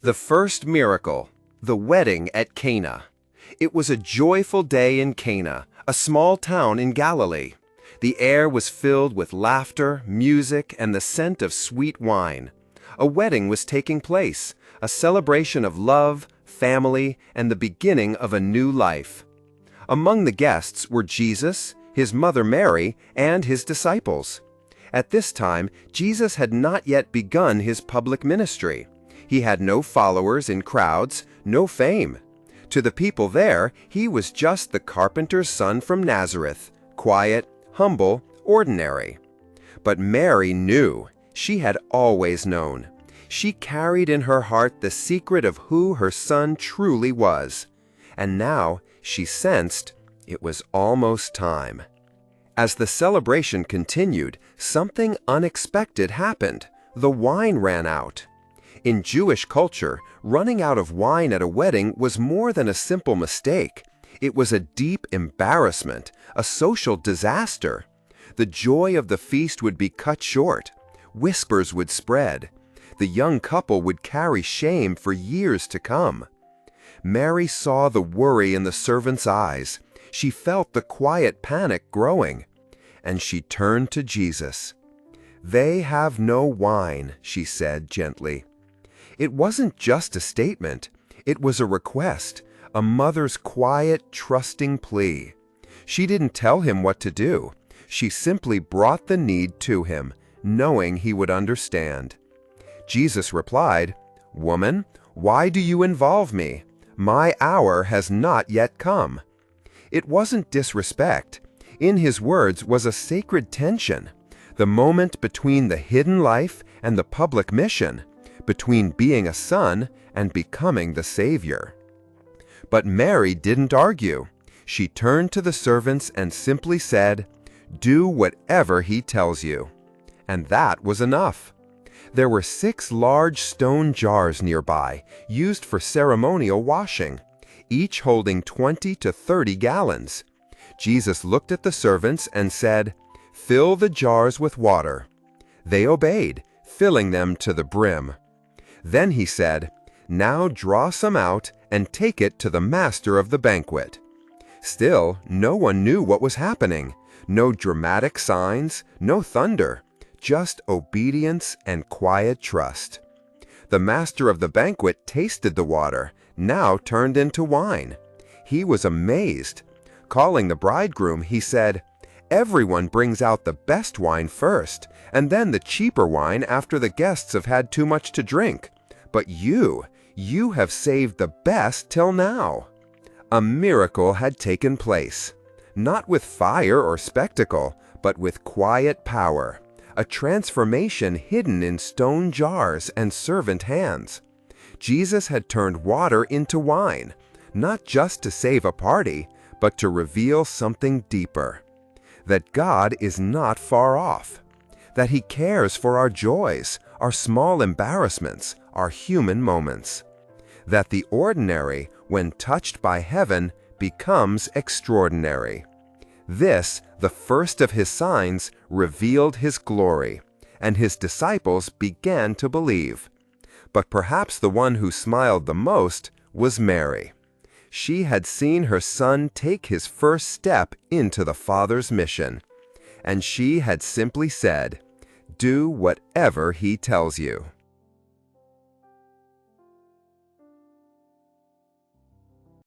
The first miracle, the wedding at Cana. It was a joyful day in Cana, a small town in Galilee. The air was filled with laughter, music, and the scent of sweet wine. A wedding was taking place, a celebration of love, family, and the beginning of a new life. Among the guests were Jesus, his mother Mary, and his disciples. At this time, Jesus had not yet begun his public ministry. He had no followers in crowds, no fame. To the people there, he was just the carpenter's son from Nazareth, quiet, humble, ordinary. But Mary knew. She had always known. She carried in her heart the secret of who her son truly was. And now she sensed it was almost time. As the celebration continued, something unexpected happened. The wine ran out. In Jewish culture, running out of wine at a wedding was more than a simple mistake. It was a deep embarrassment, a social disaster. The joy of the feast would be cut short. Whispers would spread. The young couple would carry shame for years to come. Mary saw the worry in the servants' eyes. She felt the quiet panic growing. And she turned to Jesus. "They have no wine," she said gently. It wasn't just a statement. It was a request, a mother's quiet, trusting plea. She didn't tell him what to do. She simply brought the need to him, knowing he would understand. Jesus replied, "Woman, why do you involve me? My hour has not yet come." It wasn't disrespect. In his words was a sacred tension, the moment between the hidden life and the public mission, between being a son and becoming the Savior. But Mary didn't argue. She turned to the servants and simply said, "Do whatever he tells you." And that was enough. There were 6 large stone jars nearby, used for ceremonial washing, each holding 20 to 30 gallons. Jesus looked at the servants and said, "Fill the jars with water." They obeyed, filling them to the brim. Then he said, "Now draw some out and take it to the master of the banquet." Still, no one knew what was happening. No dramatic signs, no thunder, just obedience and quiet trust. The master of the banquet tasted the water, now turned into wine. He was amazed. Calling the bridegroom, he said, "Everyone brings out the best wine first, and then the cheaper wine after the guests have had too much to drink. But you have saved the best till now." A miracle had taken place, not with fire or spectacle, but with quiet power, a transformation hidden in stone jars and servant hands. Jesus had turned water into wine, not just to save a party, but to reveal something deeper. That God is not far off. That He cares for our joys, our small embarrassments, our human moments. That the ordinary, when touched by heaven, becomes extraordinary. This, the first of His signs, revealed His glory, and His disciples began to believe. But perhaps the one who smiled the most was Mary. She had seen her son take his first step into the Father's mission, and she had simply said, "Do whatever he tells you."